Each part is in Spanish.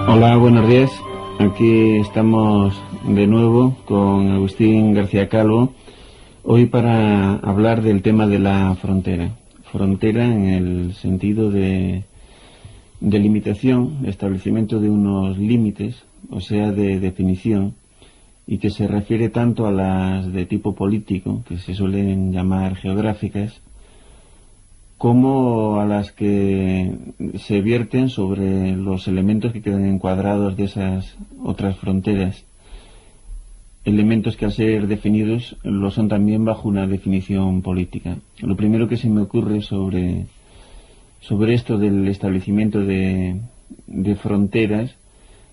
Hola, buenos días. Aquí estamos de nuevo con Agustín García Calvo, hoy para hablar del tema de la frontera. Frontera en el sentido de limitación, establecimiento de unos límites, o sea, de definición, y que se refiere tanto a las de tipo político, que se suelen llamar geográficas, como a las que se vierten sobre los elementos que quedan encuadrados de esas otras fronteras. Elementos que al ser definidos lo son también bajo una definición política. Lo primero que se me ocurre sobre esto del establecimiento de fronteras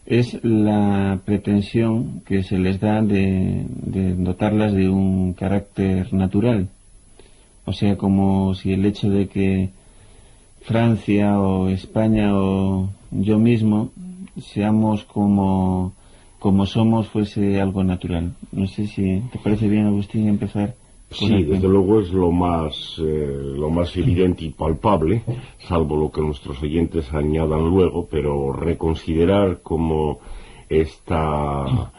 es la pretensión que se les da de dotarlas de un carácter natural. O sea, como si el hecho de que Francia o España o yo mismo seamos como somos fuese algo natural. No sé si te parece bien, Agustín, empezar por Sí, aquí. desde luego es lo más evidente y palpable, salvo lo que nuestros oyentes añadan luego, pero reconsiderar cómo esta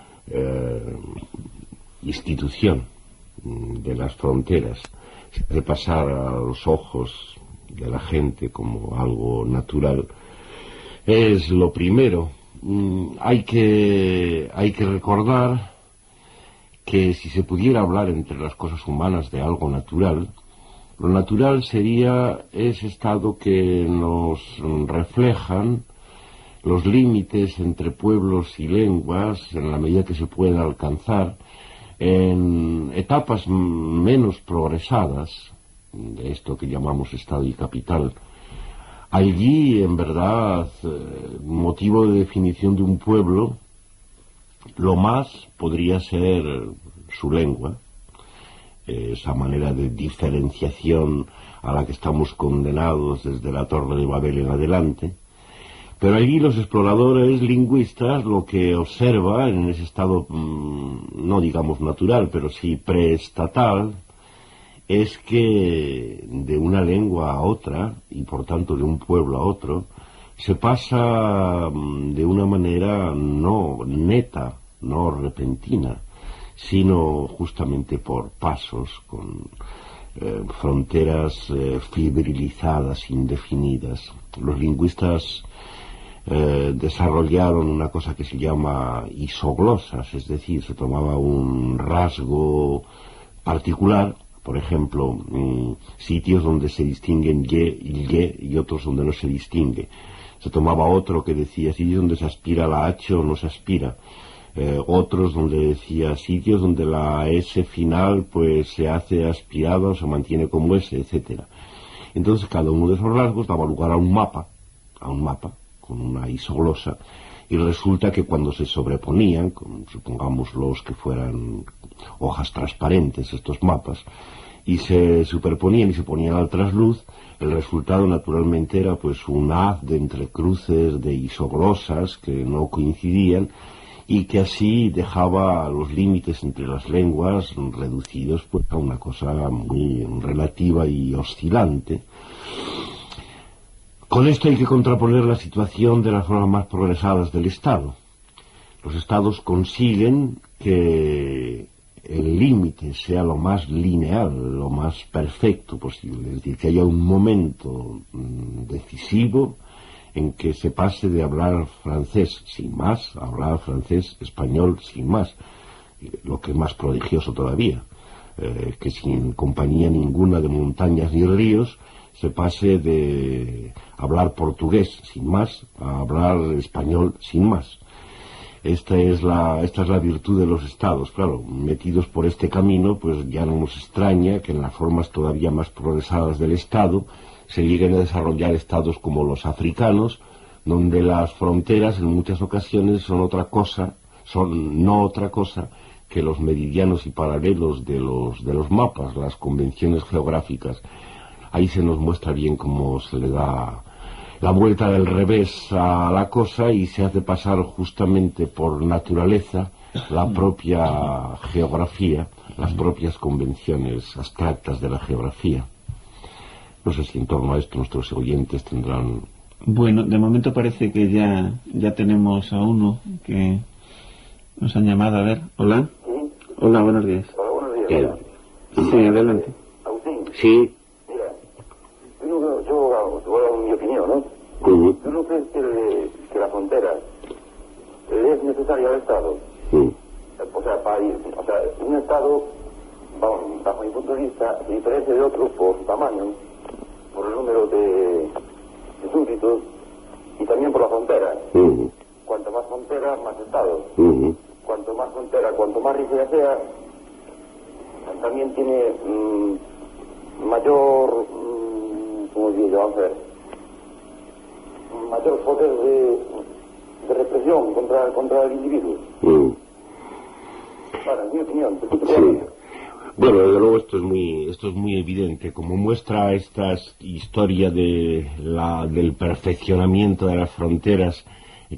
institución de las fronteras de pasar a los ojos de la gente como algo natural es lo primero. Hay que recordar que si se pudiera hablar entre las cosas humanas de algo natural, lo natural sería ese estado que nos reflejan los límites entre pueblos y lenguas en la medida que se pueden alcanzar en etapas menos progresadas de esto que llamamos estado y capital. Allí, en verdad, motivo de definición de un pueblo, lo más podría ser su lengua, esa manera de diferenciación a la que estamos condenados desde la Torre de Babel en adelante. Pero allí los exploradores lingüistas lo que observan en ese estado, no digamos natural, pero sí preestatal, es que de una lengua a otra, y por tanto de un pueblo a otro, se pasa de una manera no neta, no repentina, sino justamente por pasos, con fronteras fibrilizadas, indefinidas. Los lingüistas desarrollaron una cosa que se llama isoglosas, es decir, se tomaba un rasgo particular, por ejemplo, sitios donde se distinguen y otros donde no se distingue. Se tomaba otro que decía sitios donde se aspira la H o no se aspira. Otros donde decía sitios donde la S final pues se hace aspirada o se mantiene como S, etcétera. Entonces cada uno de esos rasgos daba lugar a un mapa con una isoglosa, y resulta que cuando se sobreponían, supongamos los que fueran hojas transparentes, estos mapas, y se superponían y se ponían al trasluz, el resultado naturalmente era pues un haz de entrecruces de isoglosas que no coincidían y que así dejaba los límites entre las lenguas reducidos pues a una cosa muy relativa y oscilante. Con esto hay que contraponer la situación de las formas más progresadas del Estado. Los Estados consiguen que el límite sea lo más lineal, lo más perfecto posible, es decir, que haya un momento decisivo en que se pase de hablar francés sin más a hablar francés español sin más, lo que es más prodigioso todavía, que sin compañía ninguna de montañas ni ríos se pase de hablar portugués sin más a hablar español sin más. Esta es la virtud de los estados. Claro, metidos por este camino, pues ya no nos extraña que en las formas todavía más progresadas del estado se lleguen a desarrollar estados como los africanos, donde las fronteras en muchas ocasiones son no otra cosa que los meridianos y paralelos de los mapas, las convenciones geográficas. Ahí se nos muestra bien cómo se le da la vuelta del revés a la cosa y se hace pasar justamente por naturaleza la propia geografía, las propias convenciones abstractas de la geografía. No sé si en torno a esto nuestros oyentes tendrán Bueno, de momento parece que ya tenemos a uno que nos han llamado. A ver, hola. ¿Sí? Hola, buenos días. Hola, buenos días. Sí, adelante. Agustín, Sí. mira, yo voy a dar mi opinión, ¿no? Ujú. ¿Tú no crees que la frontera es necesaria al Estado? Sí. O sea, un Estado, vamos, bajo mi punto de vista, se diferencia de otros por su tamaño, por el número de súbditos y también por la frontera. Ujú. Cuanto más frontera, más Estado. Ujú. Cuanto más frontera, cuanto más rígida sea, también tiene mayor, ¿cómo digo? Vamos a ver, mayor poder de represión contra el individuo. Ujú. Bueno, en mi opinión. Sí. Bueno, desde luego esto es muy evidente, como muestra esta historia del perfeccionamiento de las fronteras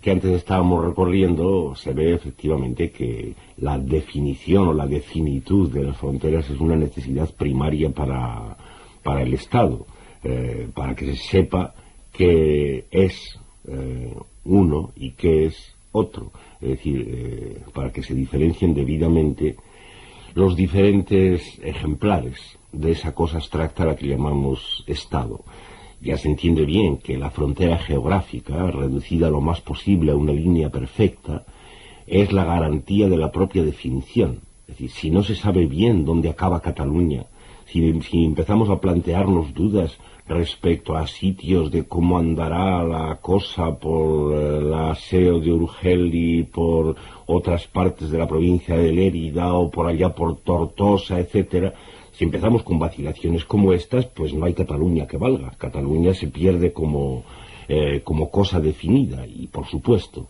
que antes estábamos recorriendo. Se ve efectivamente que la definición o la definitud de las fronteras es una necesidad primaria para el Estado, para que se sepa qué es uno y qué es otro, es decir, para que se diferencien debidamente los diferentes ejemplares de esa cosa abstracta a la que llamamos Estado. Ya se entiende bien que la frontera geográfica, reducida lo más posible a una línea perfecta, es la garantía de la propia definición. Es decir, si no se sabe bien dónde acaba Cataluña, si empezamos a plantearnos dudas respecto a sitios de cómo andará la cosa por la SEO de Urgel y por otras partes de la provincia de Lérida o por allá por Tortosa, etcétera, si empezamos con vacilaciones como estas, pues no hay Cataluña que valga. Cataluña se pierde como cosa definida y, por supuesto,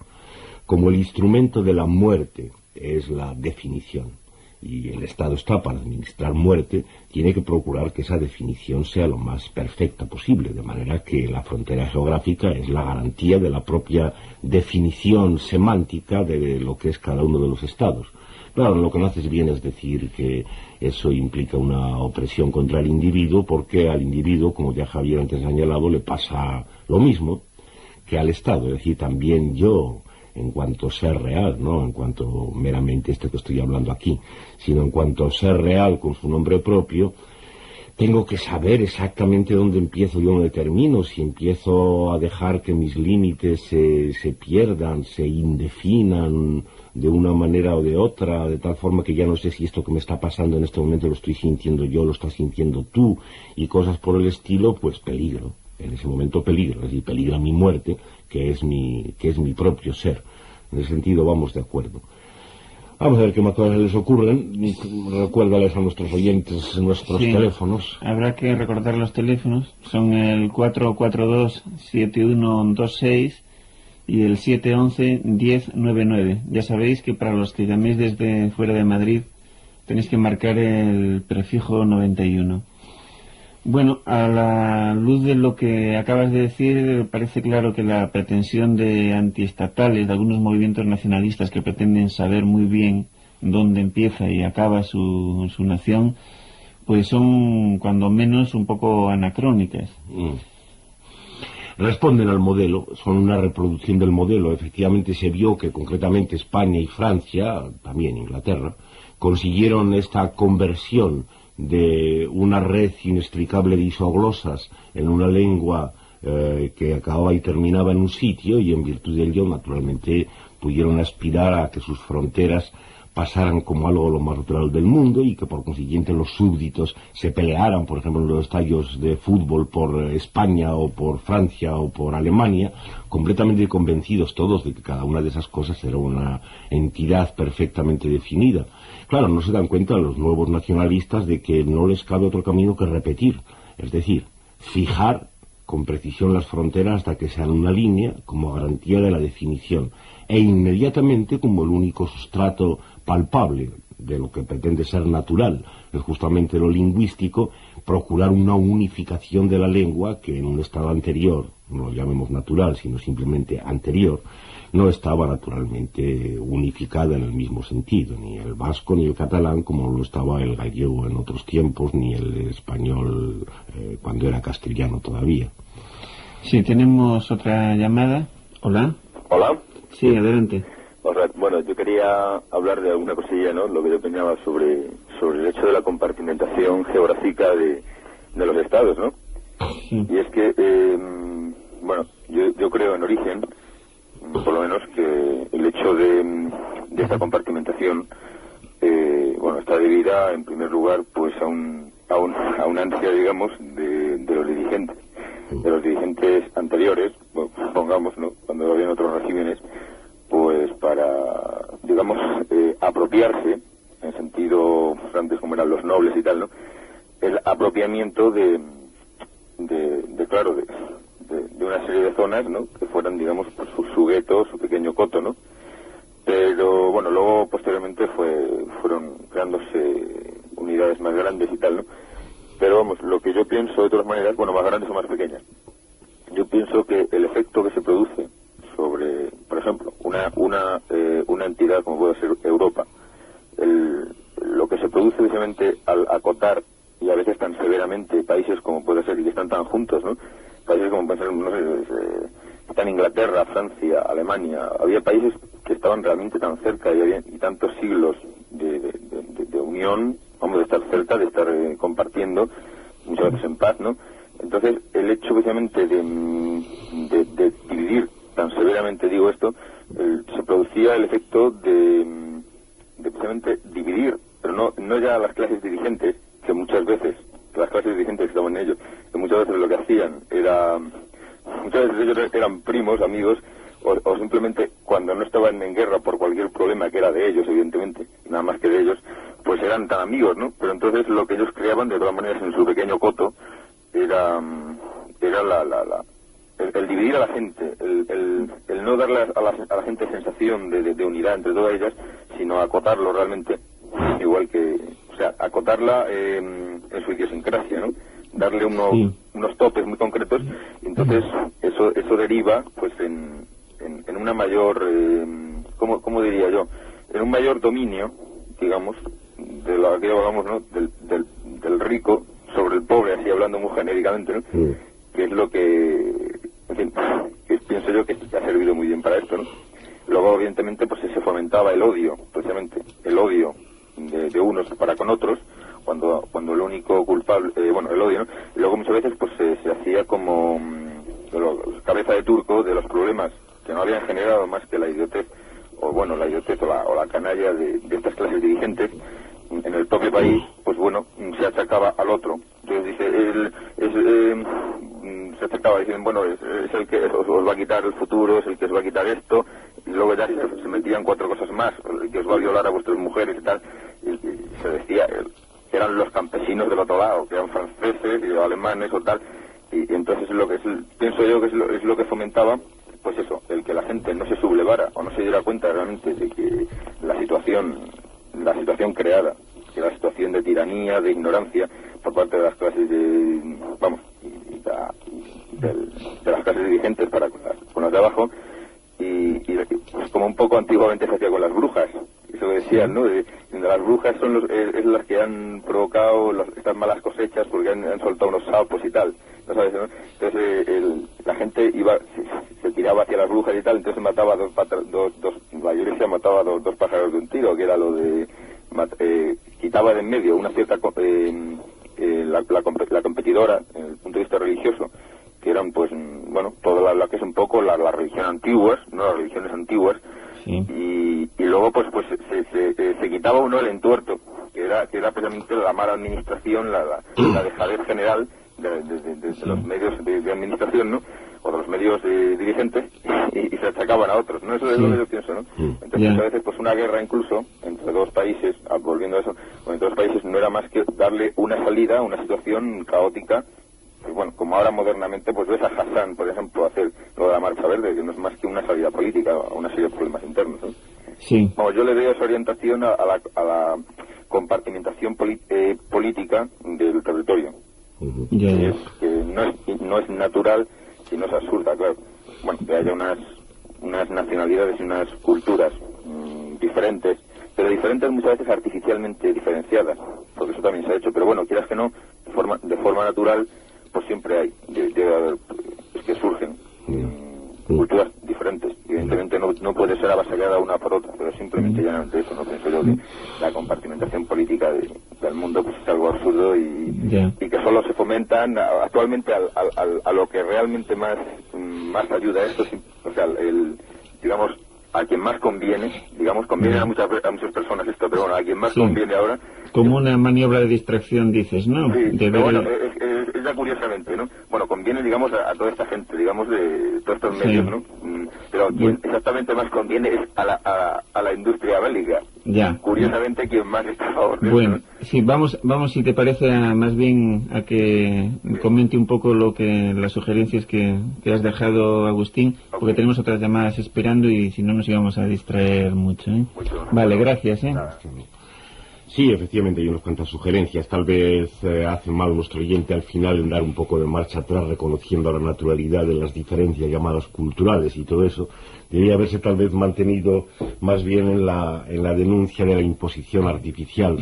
como el instrumento de la muerte es la definición. Y el Estado está para administrar muerte, tiene que procurar que esa definición sea lo más perfecta posible, de manera que la frontera geográfica es la garantía de la propia definición semántica de lo que es cada uno de los estados. Claro, lo que no haces bien es decir que eso implica una opresión contra el individuo, porque al individuo, como ya Javier antes ha señalado, le pasa lo mismo que al Estado. Es decir, también yo, en cuanto ser real, no en cuanto meramente esto que estoy hablando aquí, sino en cuanto ser real con su nombre propio, tengo que saber exactamente dónde empiezo y dónde termino. Si empiezo a dejar que mis límites se pierdan, se indefinan de una manera o de otra, de tal forma que ya no sé si esto que me está pasando en este momento lo estoy sintiendo yo, lo estás sintiendo tú, y cosas por el estilo, pues peligro. En ese momento peligro, es decir, peligra mi muerte, que es mi propio ser. En ese sentido vamos de acuerdo. Vamos a ver qué más cosas les ocurren. Recuérdales a nuestros oyentes nuestros teléfonos. Habrá que recordar los teléfonos. Son el 442-7126 y el 711-1099. Ya sabéis que para los que llaméis desde fuera de Madrid tenéis que marcar el prefijo 91. Bueno, a la luz de lo que acabas de decir, parece claro que la pretensión de antiestatales, de algunos movimientos nacionalistas que pretenden saber muy bien dónde empieza y acaba su nación, pues son, cuando menos, un poco anacrónicas. Responden al modelo, son una reproducción del modelo. Efectivamente se vio que concretamente España y Francia, también Inglaterra, consiguieron esta conversión de una red inextricable de isoglosas en una lengua que acababa y terminaba en un sitio, y en virtud de ello, naturalmente, pudieron aspirar a que sus fronteras pasaran como algo lo más natural del mundo, y que por consiguiente los súbditos se pelearan, por ejemplo, en los estadios de fútbol por España o por Francia o por Alemania, completamente convencidos todos de que cada una de esas cosas era una entidad perfectamente definida. Claro, no se dan cuenta los nuevos nacionalistas de que no les cabe otro camino que repetir, es decir, fijar con precisión las fronteras hasta que sean una línea como garantía de la definición, e inmediatamente, como el único sustrato palpable de lo que pretende ser natural, es justamente lo lingüístico, procurar una unificación de la lengua que en un estado anterior, no lo llamemos natural, sino simplemente anterior, no estaba naturalmente unificada en el mismo sentido, ni el vasco ni el catalán como lo estaba el gallego en otros tiempos, ni el español cuando era castellano todavía. Sí, tenemos otra llamada. Hola. Hola. Sí, adelante. Bueno, yo quería hablar de alguna cosilla, ¿no? Lo que yo opinaba sobre el hecho de la compartimentación geográfica de los estados, ¿no? Sí. Y es que, bueno, yo creo en origen, por lo menos, que el hecho de esta compartimentación, bueno, está debida, en primer lugar, pues a una ansia, digamos, de los dirigentes anteriores, bueno, pongamos, ¿no? Cuando habían otros regímenes, pues para, digamos, apropiarse, en sentido, pues antes como eran los nobles y tal, ¿no? El apropiamiento de una serie de zonas, ¿no? Que fueran, digamos, pues, su gueto, su pequeño coto, ¿no? Pero, bueno, luego, posteriormente, fueron creándose unidades más grandes y tal, ¿no? Pero, vamos, lo que yo pienso, de todas maneras, bueno, más grandes o más pequeñas, yo pienso que el efecto que se produce sobre, por ejemplo, una entidad como puede ser Europa, lo que se produce precisamente al acotar, y a veces tan severamente, países como puede ser, y que están tan juntos, ¿no? Países como puede ser, no sé, están Inglaterra, Francia, Alemania, había países que estaban realmente tan cerca y tantos siglos de unión, vamos, de estar cerca, de estar compartiendo, muchas veces en paz, ¿no? Entonces, el hecho precisamente de dividir tan severamente, digo esto, se producía el efecto de precisamente dividir, pero no ya a las clases dirigentes, que muchas veces, las clases dirigentes que estaban en ello, que muchas veces lo que hacían era, muchas veces ellos eran primos, amigos, o simplemente cuando no estaban en guerra por cualquier problema que era de ellos, evidentemente, nada más que de ellos, pues eran tan amigos, ¿no? Pero entonces lo que ellos creaban, de todas maneras, en su pequeño coto, era el dividir a la gente, el no darle a la gente sensación de unidad entre todas ellas, sino acotarlo realmente, igual que, o sea, acotarla en su idiosincrasia, ¿no? Darle unos topes muy concretos, y entonces eso deriva, pues, en una mayor, ¿cómo diría yo? En un mayor dominio, digamos, de lo que llamamos, ¿no? Del rico sobre el pobre, así hablando muy genéricamente, ¿no? Que es lo que, en fin, que pienso yo que ha servido muy bien para esto, ¿no? Luego, evidentemente, pues se fomentaba el odio, precisamente, el odio de unos para con otros, cuando el único culpable, bueno, el odio, ¿no? Y luego muchas veces, pues se hacía como cabeza de turco de los problemas que no habían generado más que la idiotez, o bueno, la idiotez o la canalla de estas clases dirigentes en el propio país, pues bueno, se achacaba al otro. Entonces dice, se achacaba, dicen, bueno, es el que os va a quitar el futuro, es el que os va a quitar esto, y luego ya se metían 4 cosas más, el que os va a violar a vuestras mujeres y tal, y se decía que eran los campesinos del otro lado, que eran franceses y alemanes o tal, y entonces pienso yo que es lo que fomentaba, pues eso, el que la gente no se sublevara o no se diera cuenta realmente de que la situación creada, que la situación de tiranía, de ignorancia por parte de las clases de las clases dirigentes para con las de abajo, y pues como un poco antiguamente se hacía con las brujas, eso que decían, ¿no? De las brujas son es las que han provocado estas malas cosechas porque han soltado unos sapos y tal, ¿no sabes? ¿No? Entonces la gente se tiraba hacia las brujas y tal, entonces mataba la iglesia mataba dos pájaros de un tiro, que era lo de quitaba de en medio una cierta la competidora desde el punto de vista religioso, que eran, pues, bueno, toda la que es un poco la religión antiguas, no las religiones antiguas, sí. Y luego pues se quitaba uno el entuerto, que era precisamente la mala administración, la dejadez general de sí. Los medios de administración, ¿no? O de los medios dirigentes, y se achacaban a otros, ¿no? Eso es lo que yo pienso, ¿no? Entonces, a veces, pues una guerra incluso entre dos países, volviendo a eso, entre dos países no era más que darle una salida a una situación caótica. Y bueno, como ahora modernamente, pues ves a Hassan, por ejemplo, hacer lo de la Marcha Verde, que no es más que una salida política a una serie de problemas internos, ¿no? Sí. Bueno, yo le doy esa orientación a la compartimentación política del territorio. Que no es natural, sino es absurda, claro. Bueno, que haya unas nacionalidades y unas culturas diferentes, pero diferentes muchas veces artificialmente diferenciadas, porque eso también se ha hecho. Pero bueno, quieras que no, de forma natural, pues siempre hay. Es que surge culturas diferentes. Evidentemente no puede ser avasallada una por otra, pero simplemente llanamente eso, no pienso yo que la compartimentación política del mundo pues es algo absurdo y que solo se fomentan actualmente a lo que realmente más ayuda a esto, o sea, digamos, a quien más conviene, digamos, conviene a muchas personas esto, pero bueno, a quien más conviene ahora... Como una maniobra de distracción, dices, ¿no? Sí, pero bueno, es ya curiosamente, ¿no? Bueno, conviene, digamos, a toda esta gente, digamos, de todos estos medios, ¿no? Pero quien exactamente más conviene es a la industria bélica. Ya. Curiosamente, quien más está a favor de bueno, eso, ¿no? sí, vamos, si te parece, más bien a que comente un poco las sugerencias que has dejado, Agustín, porque tenemos otras llamadas esperando y si no nos íbamos a distraer mucho, ¿eh? Vale, gracias, ¿eh? Nada. Sí, efectivamente hay unas cuantas sugerencias. Tal vez hace mal nuestro oyente al final en dar un poco de marcha atrás, reconociendo la naturalidad de las diferencias llamadas culturales y todo eso. Debería haberse tal vez mantenido más bien en la denuncia de la imposición artificial.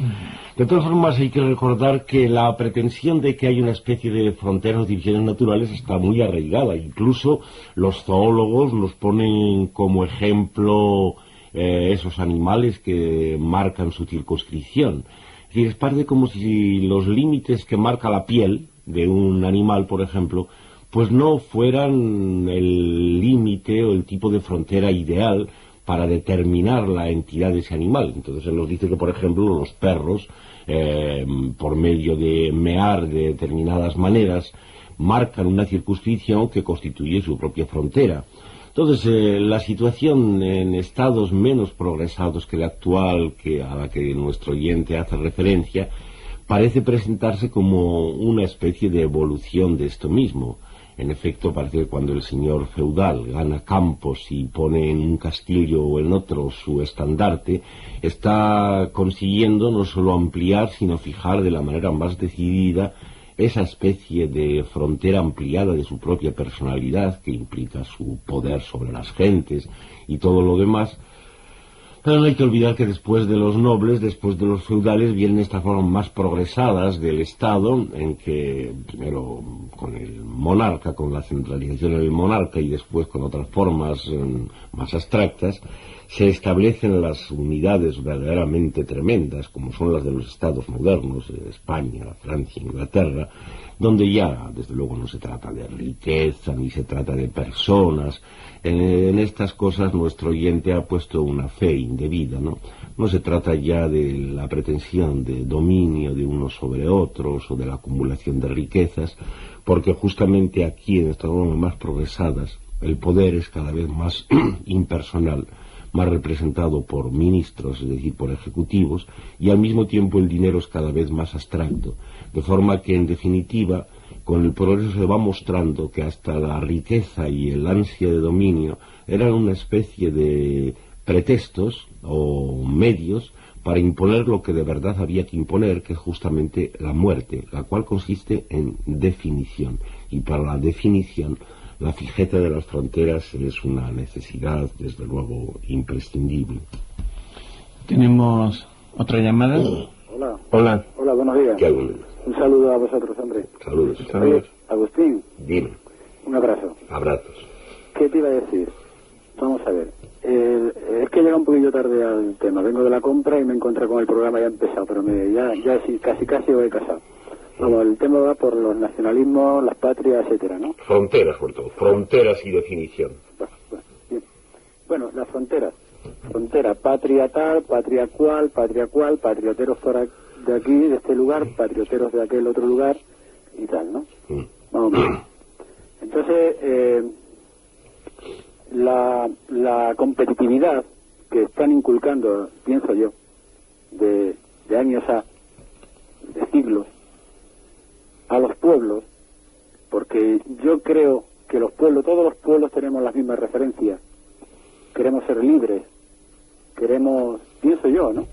De todas formas, hay que recordar que la pretensión de que hay una especie de fronteras o divisiones naturales está muy arraigada. Incluso los zoólogos nos ponen como ejemplo esos animales que marcan su circunscripción. Es decir, es parte como si los límites que marca la piel de un animal, por ejemplo, pues no fueran el límite o el tipo de frontera ideal para determinar la entidad de ese animal. Entonces se nos dice que, por ejemplo, los perros, por medio de mear de determinadas maneras, marcan una circunscripción que constituye su propia frontera. Entonces, la situación en estados menos progresados que el actual, a la que nuestro oyente hace referencia, parece presentarse como una especie de evolución de esto mismo. En efecto, parece que cuando el señor feudal gana campos y pone en un castillo o en otro su estandarte, está consiguiendo no solo ampliar, sino fijar de la manera más decidida esa especie de frontera ampliada de su propia personalidad, que implica su poder sobre las gentes y todo lo demás. Pero no hay que olvidar que después de los nobles, después de los feudales, vienen estas formas más progresadas del Estado, en que primero con el monarca, con la centralización del monarca, y después con otras formas más abstractas, se establecen las unidades verdaderamente tremendas, como son las de los estados modernos, España, Francia, Inglaterra, donde ya, desde luego, no se trata de riqueza, ni se trata de personas. En estas cosas nuestro oyente ha puesto una fe indebida, ¿no? No se trata ya de la pretensión de dominio de unos sobre otros o de la acumulación de riquezas, porque justamente aquí, en estas formas más progresadas, el poder es cada vez más impersonal, más representado por ministros, es decir, por ejecutivos, y al mismo tiempo el dinero es cada vez más abstracto, de forma que, en definitiva, con el progreso se va mostrando que hasta la riqueza y el ansia de dominio eran una especie de pretextos o medios para imponer lo que de verdad había que imponer, que es justamente la muerte, la cual consiste en definición, y para la definición la fijeza de las fronteras es una necesidad, desde luego, imprescindible. ¿Tenemos otra llamada? Hola. Hola. Hola, buenos días. ¿Qué hago? Un saludo a vosotros, hombre. Saludos. Saludos. Agustín, Dime. un abrazo. Abrazos. ¿Qué te iba a decir? Vamos a ver. Es que llega un poquillo tarde al tema. Vengo de la compra y me encontré con el programa ya empezado, pero ya sí, casi voy casado. Vamos, el tema va por los nacionalismos, las patrias, etcétera, ¿no? Fronteras, por todo. Fronteras y definición. Bien. Bueno, las fronteras. Frontera, patria tal, patria cual, patrioteros fuera de aquí, de este lugar, patrioteros de aquel otro lugar y tal, ¿no? Vamos a ver. Entonces, la competitividad que están inculcando, pienso yo, de años de siglos, a los pueblos, porque yo creo que todos los pueblos tenemos las mismas referencias, queremos ser libres, pienso yo, ¿no?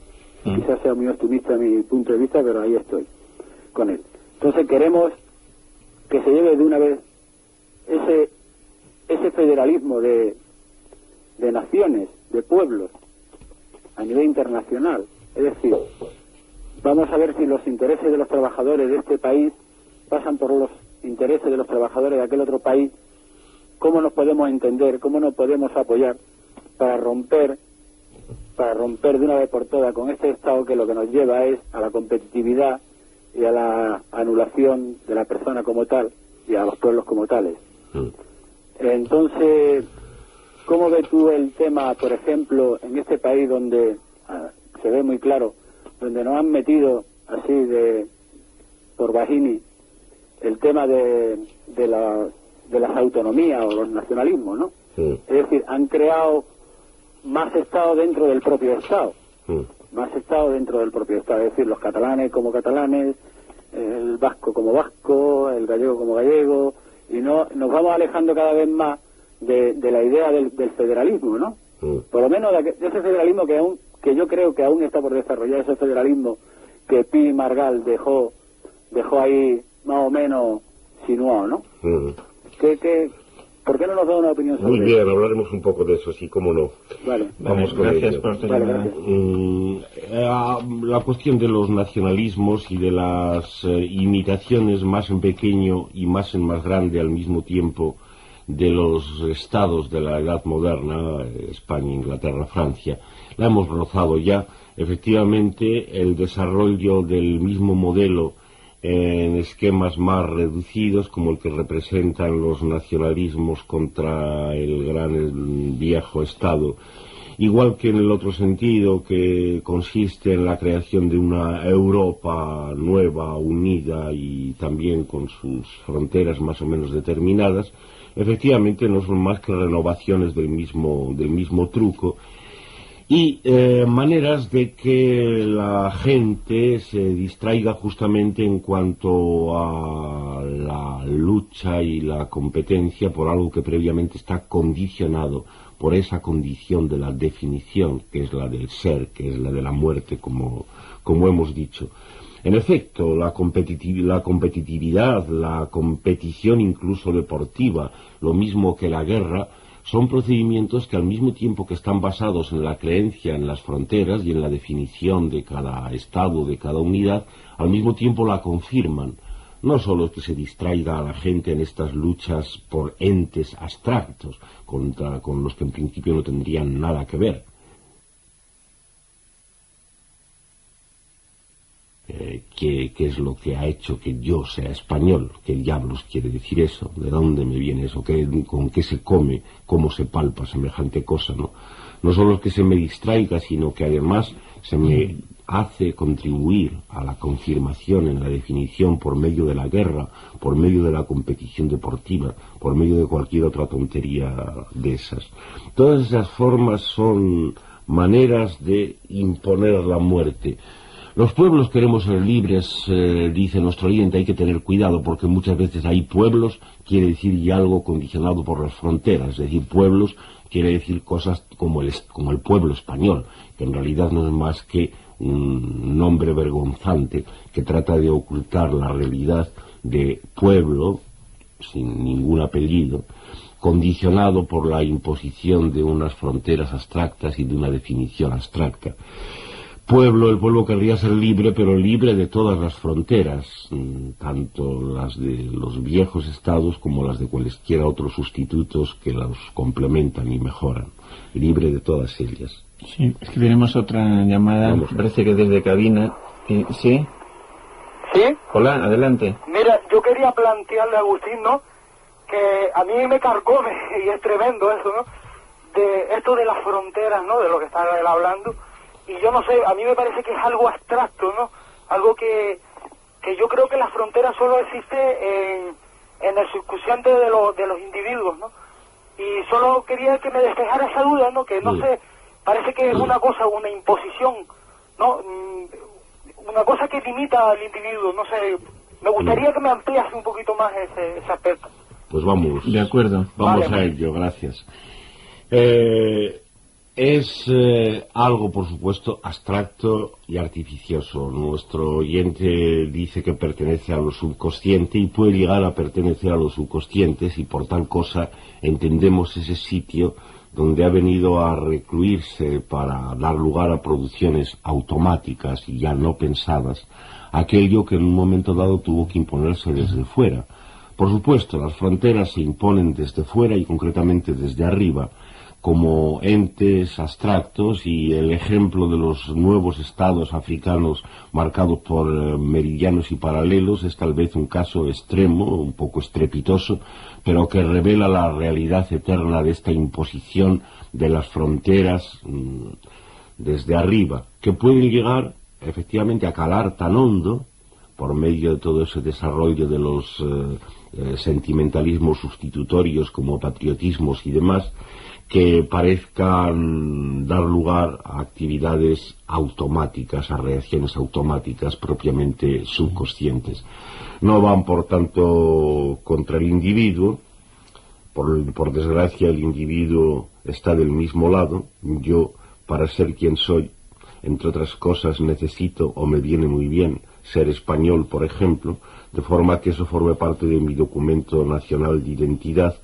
Quizás sea muy optimista mi punto de vista, pero ahí estoy con él. Entonces queremos que se lleve de una vez ese federalismo de naciones, de pueblos, a nivel internacional. Es decir, vamos a ver si los intereses de los trabajadores de este país pasan por los intereses de los trabajadores de aquel otro país, cómo nos podemos entender, cómo nos podemos apoyar para romper de una vez por todas con este Estado que lo que nos lleva es a la competitividad y a la anulación de la persona como tal y a los pueblos como tales. Entonces, ¿cómo ves tú el tema, por ejemplo, en este país donde se ve muy claro, donde nos han metido así por Bajini el tema de las autonomías o los nacionalismos, ¿no? Es decir, han creado más Estado dentro del propio Estado. Más Estado dentro del propio Estado. Es decir, los catalanes como catalanes, el vasco como vasco, el gallego como gallego, y nos vamos alejando cada vez más de la idea del federalismo, ¿no? Por lo menos de ese federalismo que yo creo que aún está por desarrollar, ese federalismo que Pi Margall dejó ahí más o menos sinuado, ¿no? ¿Por qué no nos da una opinión sobre eso? Muy bien, hablaremos un poco de eso, sí, cómo no. Vale. Vamos con gracias ello. por tu Vale, llamada. La cuestión de los nacionalismos y de las imitaciones más en pequeño y más en más grande al mismo tiempo de los estados de la edad moderna, España, Inglaterra, Francia, la hemos rozado ya. Efectivamente, el desarrollo del mismo modelo en esquemas más reducidos, como el que representan los nacionalismos contra el gran viejo Estado, igual que en el otro sentido, que consiste en la creación de una Europa nueva, unida y también con sus fronteras más o menos determinadas, efectivamente no son más que renovaciones del mismo truco, y maneras de que la gente se distraiga justamente en cuanto a la lucha y la competencia por algo que previamente está condicionado por esa condición de la definición, que es la del ser, que es la de la muerte, como hemos dicho. En efecto, la competitividad, la competición incluso deportiva, lo mismo que la guerra, son procedimientos que al mismo tiempo que están basados en la creencia en las fronteras y en la definición de cada estado, de cada unidad, al mismo tiempo la confirman. No solo es que se distraiga a la gente en estas luchas por entes abstractos, con los que en principio no tendrían nada que ver. ¿Qué es lo que ha hecho que yo sea español? ¿Qué diablos quiere decir eso? ¿De dónde me viene eso? ¿Con qué se come? ¿Cómo se palpa semejante cosa? No solo es que se me distraiga, sino que además se me hace contribuir a la confirmación en la definición por medio de la guerra, por medio de la competición deportiva, por medio de cualquier otra tontería de esas. Todas esas formas son maneras de imponer la muerte. Los pueblos queremos ser libres, dice nuestro oyente, hay que tener cuidado porque muchas veces hay pueblos, quiere decir ya algo condicionado por las fronteras, es decir, pueblos quiere decir cosas como el pueblo español, que en realidad no es más que un nombre vergonzante que trata de ocultar la realidad de pueblo, sin ningún apellido, condicionado por la imposición de unas fronteras abstractas y de una definición abstracta. El pueblo querría ser libre, pero libre de todas las fronteras, tanto las de los viejos estados como las de cualesquiera otros sustitutos que los complementan y mejoran. Libre de todas ellas. Sí, es que tenemos otra llamada, parece que desde cabina. ¿Sí? ¿Sí? Hola, adelante. Mira, yo quería plantearle a Agustín, ¿no?, que a mí me carcó, y es tremendo eso, ¿no?, de esto de las fronteras, ¿no?, de lo que está él hablando. Y yo no sé, a mí me parece que es algo abstracto, ¿no? Algo que yo creo que la frontera solo existe en el subconsciente de los individuos, ¿no? Y solo quería que me despejara esa duda, ¿no? Que no sé, parece que es una cosa, una imposición, ¿no? Una cosa que limita al individuo, no sé. Me gustaría que me ampliase un poquito más ese aspecto. Pues vamos. De acuerdo. Vamos a ello, gracias. Es algo, por supuesto, abstracto y artificioso. Nuestro oyente dice que pertenece a lo subconsciente y puede llegar a pertenecer a lo subconsciente si por tal cosa entendemos ese sitio donde ha venido a recluirse para dar lugar a producciones automáticas y ya no pensadas, aquello que en un momento dado tuvo que imponerse desde fuera. Por supuesto, las fronteras se imponen desde fuera y concretamente desde arriba, como entes abstractos, y el ejemplo de los nuevos estados africanos marcados por meridianos y paralelos es tal vez un caso extremo, un poco estrepitoso, pero que revela la realidad eterna de esta imposición de las fronteras desde arriba, que pueden llegar efectivamente a calar tan hondo por medio de todo ese desarrollo de los sentimentalismos sustitutorios como patriotismos y demás, que parezcan dar lugar a actividades automáticas, a reacciones automáticas propiamente subconscientes. No van, por tanto, contra el individuo. Por desgracia, el individuo está del mismo lado. Yo, para ser quien soy, entre otras cosas, necesito, o me viene muy bien, ser español, por ejemplo, de forma que eso forme parte de mi documento nacional de identidad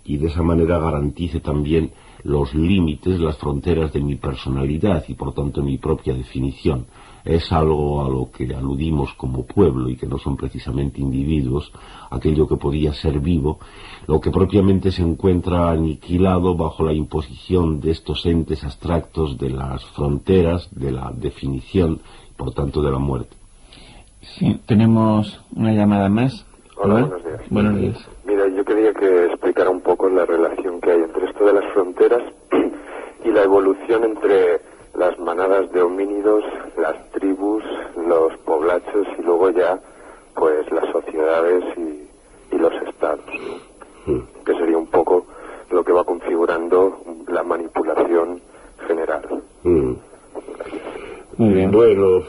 y de esa manera garantice también los límites, las fronteras de mi personalidad y por tanto mi propia definición. Es algo a lo que aludimos como pueblo y que no son precisamente individuos, aquello que podía ser vivo, lo que propiamente se encuentra aniquilado bajo la imposición de estos entes abstractos de las fronteras, de la definición y por tanto de la muerte. Sí, tenemos una llamada más. Hola, buenos días. Buenos días. Mira, yo quería que explicara un poco la relación que hay entre esto de las fronteras y la evolución entre las manadas de homínidos, las tribus, los poblachos y luego ya, pues, las sociedades y los estados, que sería un poco lo que va configurando la manipulación general. Muy bien. Bueno,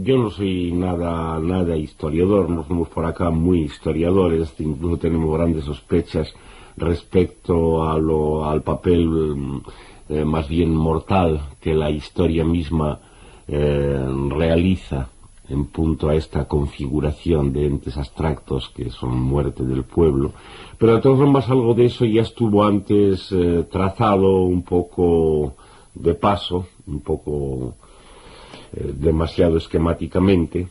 yo no soy nada historiador, no somos por acá muy historiadores, incluso tenemos grandes sospechas respecto al papel más bien mortal que la historia misma realiza en punto a esta configuración de entes abstractos que son muerte del pueblo. Pero de todas formas algo de eso ya estuvo antes trazado un poco de paso, un poco demasiado esquemáticamente,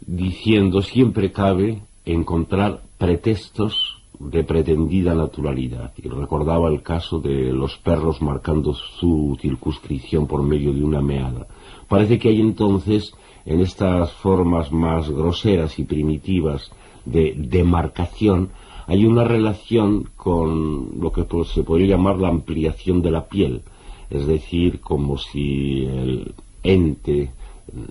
diciendo siempre cabe encontrar pretextos de pretendida naturalidad. Y recordaba el caso de los perros marcando su circunscripción por medio de una meada. Parece que hay entonces, en estas formas más groseras y primitivas de demarcación, hay una relación con lo que se podría llamar la ampliación de la piel, es decir, como si el ente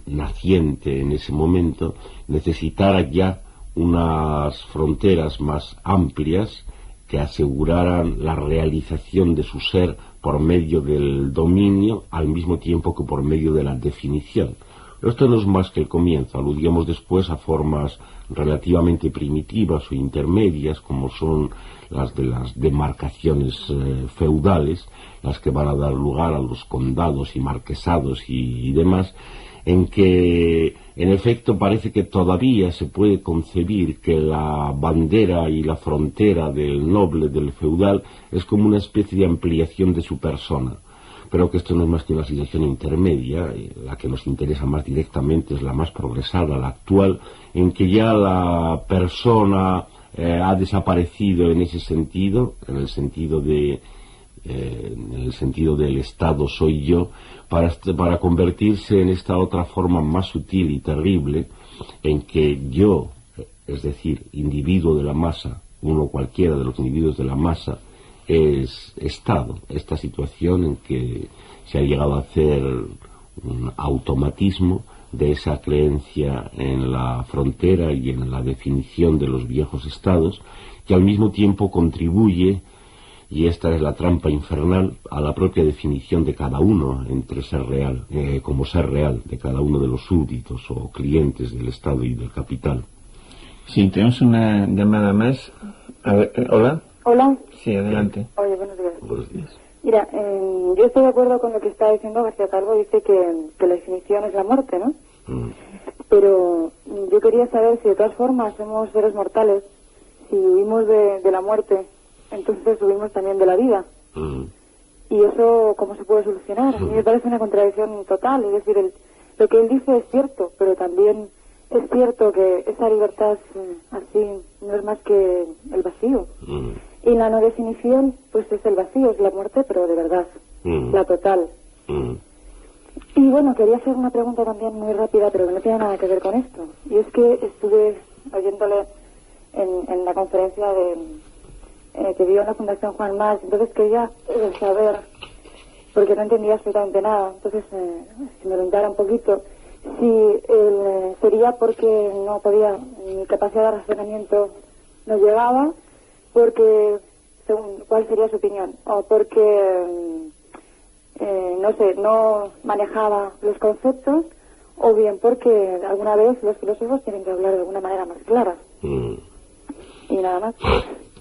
naciente en ese momento necesitara ya unas fronteras más amplias que aseguraran la realización de su ser por medio del dominio al mismo tiempo que por medio de la definición. Pero esto no es más que el comienzo. Aludíamos después a formas relativamente primitivas o intermedias, como son las de las demarcaciones feudales, las que van a dar lugar a los condados y marquesados y demás, en que en efecto parece que todavía se puede concebir que la bandera y la frontera del noble, del feudal, es como una especie de ampliación de su persona. Pero que esto no es más que una situación intermedia, la que nos interesa más directamente es la más progresada, la actual, en que ya la persona ha desaparecido en ese sentido, en el sentido del Estado soy yo, para convertirse en esta otra forma más sutil y terrible, en que yo, es decir, individuo de la masa, uno cualquiera de los individuos de la masa, es Estado. Esta situación en que se ha llegado a hacer un automatismo de esa creencia en la frontera y en la definición de los viejos estados, que al mismo tiempo contribuye, y esta es la trampa infernal, a la propia definición de cada uno entre ser real, como ser real de cada uno de los súbditos o clientes del Estado y del capital. Sí, tenemos una llamada más. A ver, ¿hola? Hola. Sí, adelante. Oye, buenos días. Buenos días. Mira, yo estoy de acuerdo con lo que está diciendo García Calvo. Dice que la definición es la muerte, ¿no? Pero yo quería saber si de todas formas somos seres mortales, si huimos de la muerte, entonces huimos también de la vida. ¿Y eso cómo se puede solucionar? A mí me parece una contradicción total. Es decir, lo que él dice es cierto, pero también es cierto que esa libertad así no es más que el vacío. Y la no definición, pues es el vacío, es la muerte, pero de verdad, la total. Y bueno, quería hacer una pregunta también muy rápida, pero que no tiene nada que ver con esto. Y es que estuve oyéndole en la conferencia que dio en la Fundación Juan Mas, entonces quería saber, porque no entendía absolutamente nada, entonces si me lo indara un poquito, si sería porque no podía, mi capacidad de razonamiento no llegaba, porque, según, ¿cuál sería su opinión? O porque, no sé, no manejaba los conceptos, o bien porque alguna vez los filósofos tienen que hablar de alguna manera más clara. Y nada más.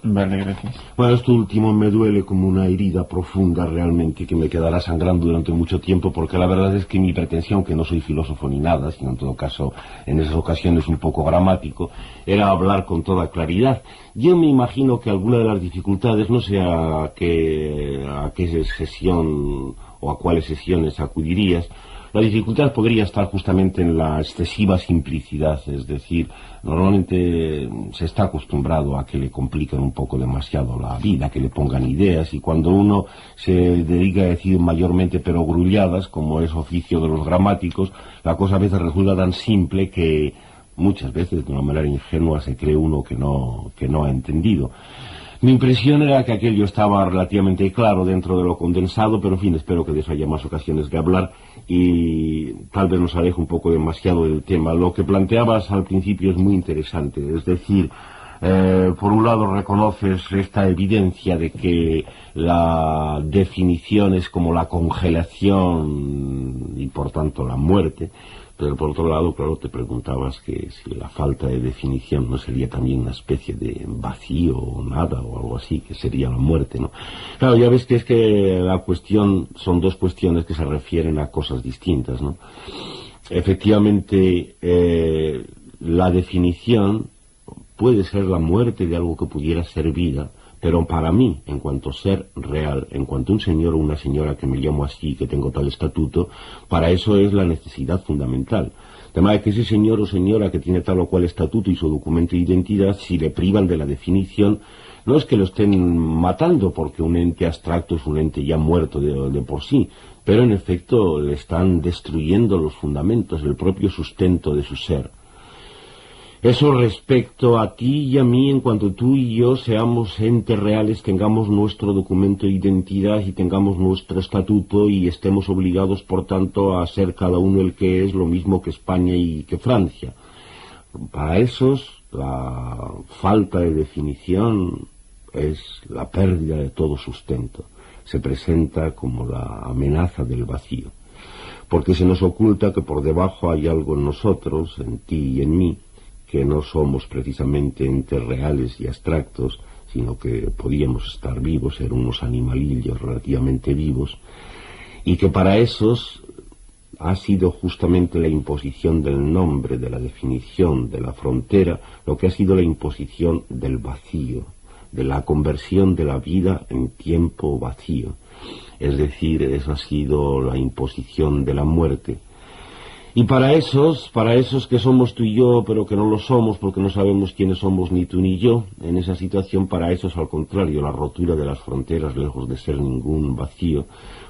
Vale, gracias. Bueno, esto último me duele como una herida profunda realmente, que me quedará sangrando durante mucho tiempo, porque la verdad es que mi pretensión, que no soy filósofo ni nada, sino en todo caso en esas ocasiones un poco gramático, era hablar con toda claridad. Yo me imagino que alguna de las dificultades, no sé a qué sesión o a cuáles sesiones acudirías, la dificultad podría estar justamente en la excesiva simplicidad, es decir, normalmente se está acostumbrado a que le compliquen un poco demasiado la vida, que le pongan ideas, y cuando uno se dedica a decir mayormente perogrulladas, como es oficio de los gramáticos, la cosa a veces resulta tan simple que muchas veces de una manera ingenua se cree uno que no ha entendido. Mi impresión era que aquello estaba relativamente claro dentro de lo condensado, pero en fin, espero que de eso haya más ocasiones de hablar y tal vez nos aleje un poco demasiado del tema. Lo que planteabas al principio es muy interesante, es decir, por un lado reconoces esta evidencia de que la definición es como la congelación y por tanto la muerte, pero por otro lado, claro, te preguntabas que si la falta de definición no sería también una especie de vacío o nada o algo así, que sería la muerte, ¿no? Claro, ya ves que es que la cuestión, son dos cuestiones que se refieren a cosas distintas, ¿no? Efectivamente, la definición puede ser la muerte de algo que pudiera ser vida, pero para mí, en cuanto ser real, en cuanto un señor o una señora que me llamo así, que tengo tal estatuto, para eso es la necesidad fundamental. De manera que ese señor o señora que tiene tal o cual estatuto y su documento de identidad, si le privan de la definición, no es que lo estén matando, porque un ente abstracto es un ente ya muerto de por sí, pero en efecto le están destruyendo los fundamentos, el propio sustento de su ser. Eso respecto a ti y a mí, en cuanto tú y yo seamos entes reales, tengamos nuestro documento de identidad y tengamos nuestro estatuto y estemos obligados, por tanto, a ser cada uno el que es, lo mismo que España y que Francia. Para esos, la falta de definición es la pérdida de todo sustento. Se presenta como la amenaza del vacío. Porque se nos oculta que por debajo hay algo en nosotros, en ti y en mí, que no somos precisamente entes reales y abstractos, sino que podíamos estar vivos, ser unos animalillos relativamente vivos, y que para esos ha sido justamente la imposición del nombre, de la definición, de la frontera, lo que ha sido la imposición del vacío, de la conversión de la vida en tiempo vacío. Es decir, esa ha sido la imposición de la muerte. Y para esos que somos tú y yo, pero que no lo somos porque no sabemos quiénes somos ni tú ni yo, en esa situación, para esos al contrario, la rotura de las fronteras, lejos de ser ningún vacío,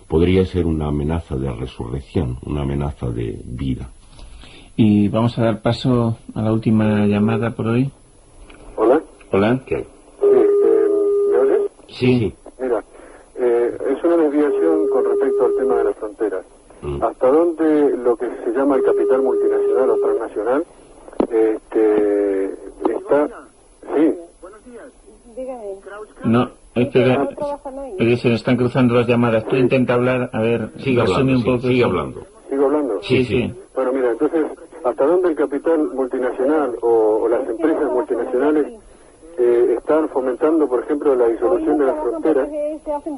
podría ser una amenaza de resurrección, una amenaza de vida. Y vamos a dar paso a la última llamada por hoy. Hola. Hola. ¿Qué? ¿Me oyes? Sí. Mira, es una desviación con respecto al tema de las fronteras. ¿Hasta dónde lo que se llama el capital multinacional o transnacional está? Sí. No, espera, se nos están cruzando las llamadas. Tú intenta hablar, a ver, sigue hablando, un poco. sigue hablando. ¿Sigo hablando? Sí. Bueno, mira, entonces, ¿hasta dónde el capital multinacional o las empresas multinacionales están fomentando, por ejemplo, la disolución de las fronteras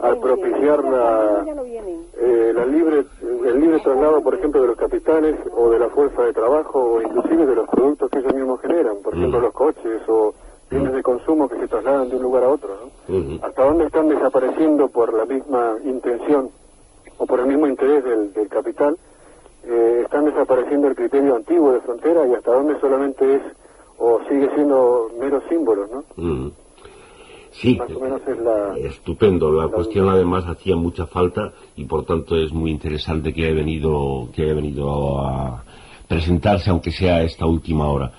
al propiciar el libre traslado, por ejemplo, de los capitales o de la fuerza de trabajo o inclusive de los productos que ellos mismos generan, por ejemplo, los coches o bienes de consumo que se trasladan de un lugar a otro, ¿no? ¿Hasta dónde están desapareciendo por la misma intención o por el mismo interés del capital están desapareciendo el criterio antiguo de frontera y hasta dónde solamente es o sigue siendo meros símbolos, ¿no? Sí, más o menos es la... Estupendo. La cuestión además hacía mucha falta y por tanto es muy interesante que haya venido a presentarse, aunque sea a esta última hora.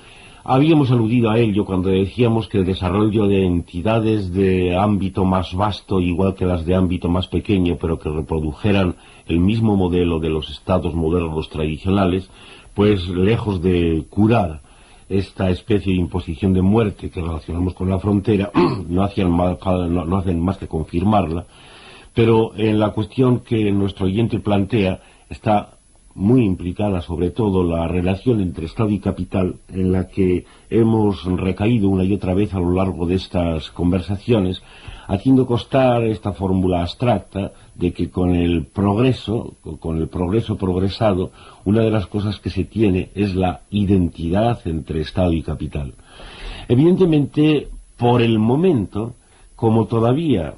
Habíamos aludido a ello cuando decíamos que el desarrollo de entidades de ámbito más vasto, igual que las de ámbito más pequeño, pero que reprodujeran el mismo modelo de los estados modernos tradicionales, pues lejos de curar esta especie de imposición de muerte que relacionamos con la frontera, no hacen más que confirmarla, pero en la cuestión que nuestro oyente plantea está muy implicada sobre todo la relación entre Estado y capital, en la que hemos recaído una y otra vez a lo largo de estas conversaciones, haciendo constar esta fórmula abstracta de que con el progreso progresado, una de las cosas que se tiene es la identidad entre Estado y capital. Evidentemente, por el momento, como todavía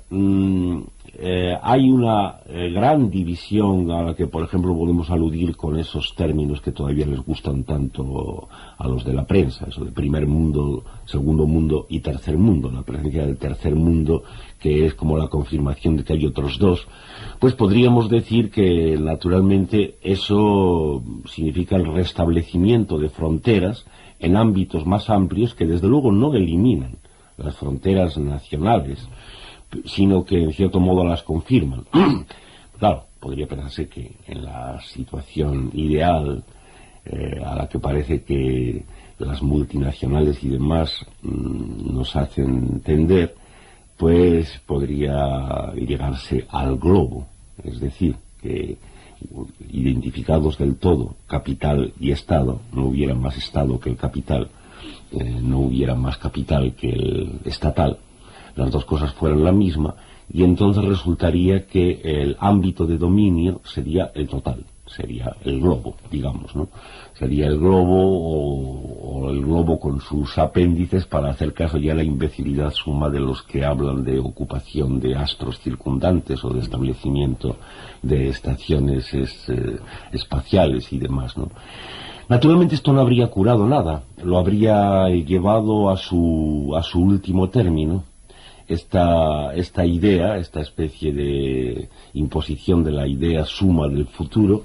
hay una gran división a la que, por ejemplo, podemos aludir con esos términos que todavía les gustan tanto a los de la prensa, eso de primer mundo, segundo mundo y tercer mundo, la presencia del tercer mundo, que es como la confirmación de que hay otros dos, pues podríamos decir que, naturalmente, eso significa el restablecimiento de fronteras en ámbitos más amplios que, desde luego, no eliminan las fronteras nacionales, sino que en cierto modo las confirman. Claro, podría pensarse que en la situación ideal a la que parece que las multinacionales y demás nos hacen tender, pues podría llegarse al globo, es decir, que identificados del todo capital y Estado, no hubiera más Estado que el capital, no hubiera más capital que el estatal, las dos cosas fueran la misma, y entonces resultaría que el ámbito de dominio sería el total, sería el globo, digamos, ¿no? Sería el globo o el globo con sus apéndices, para hacer caso ya a la imbecilidad suma de los que hablan de ocupación de astros circundantes o de establecimiento de estaciones espaciales y demás, ¿no? Naturalmente esto no habría curado nada, lo habría llevado a su último término. Esta idea, esta especie de imposición de la idea suma del futuro,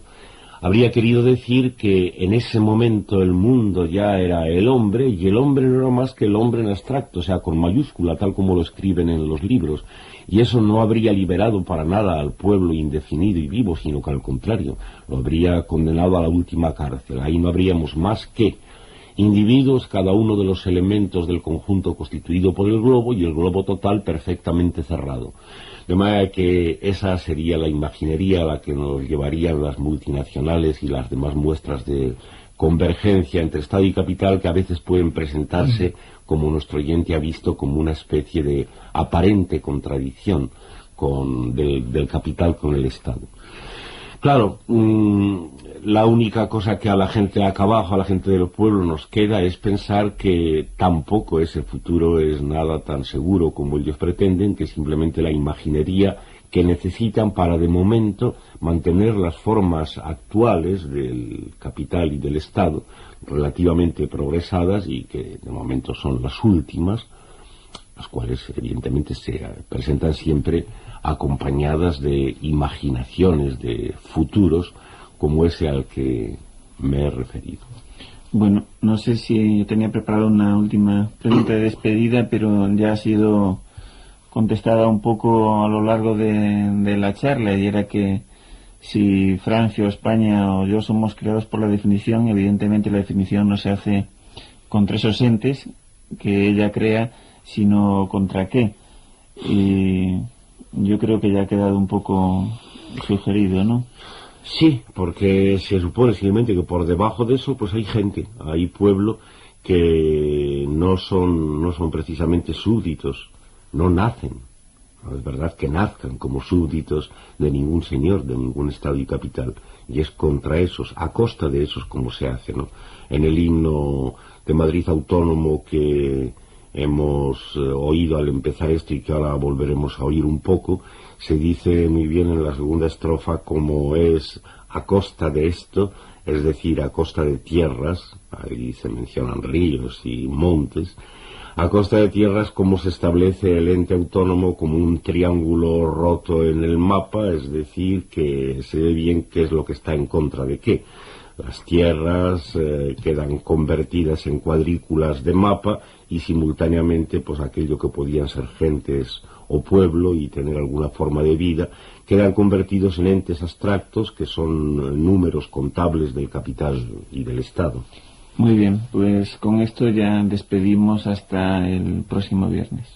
habría querido decir que en ese momento el mundo ya era el hombre, y el hombre no era más que el hombre en abstracto, o sea, con mayúscula, tal como lo escriben en los libros, y eso no habría liberado para nada al pueblo indefinido y vivo, sino que al contrario, lo habría condenado a la última cárcel. Ahí no habríamos más que individuos, cada uno de los elementos del conjunto constituido por el globo, y el globo total perfectamente cerrado. De manera que esa sería la imaginería a la que nos llevarían las multinacionales y las demás muestras de convergencia entre Estado y capital, que a veces pueden presentarse, como nuestro oyente ha visto, como una especie de aparente contradicción del capital con el Estado. Claro, la única cosa que a la gente de acá abajo, a la gente del pueblo, nos queda es pensar que tampoco ese futuro es nada tan seguro como ellos pretenden, que simplemente la imaginería que necesitan para, de momento, mantener las formas actuales del capital y del Estado relativamente progresadas, y que de momento son las últimas, las cuales evidentemente se presentan siempre acompañadas de imaginaciones de futuros como ese al que me he referido. Bueno, no sé si tenía preparado una última pregunta de despedida, pero ya ha sido contestada un poco a lo largo de la charla, y era que si Francia o España o yo somos creados por la definición, evidentemente la definición no se hace contra esos entes que ella crea, sino contra qué. Y yo creo que ya ha quedado un poco sugerido, ¿no? Sí, porque se supone simplemente que por debajo de eso pues hay gente, hay pueblo que no son precisamente súbditos, no nacen. No es verdad que nazcan como súbditos de ningún señor, de ningún Estado y capital, y es contra esos, a costa de esos, como se hace, ¿no? En el himno de Madrid autónomo que hemos oído al empezar esto y que ahora volveremos a oír un poco, se dice muy bien en la segunda estrofa como es a costa de esto, es decir, a costa de tierras, ahí se mencionan ríos y montes, a costa de tierras como se establece el ente autónomo como un triángulo roto en el mapa, es decir, que se ve bien qué es lo que está en contra de qué. Las tierras quedan convertidas en cuadrículas de mapa y simultáneamente pues aquello que podían ser gentes o pueblo y tener alguna forma de vida quedan convertidos en entes abstractos que son números contables del capital y del Estado. Muy bien, pues con esto ya despedimos hasta el próximo viernes.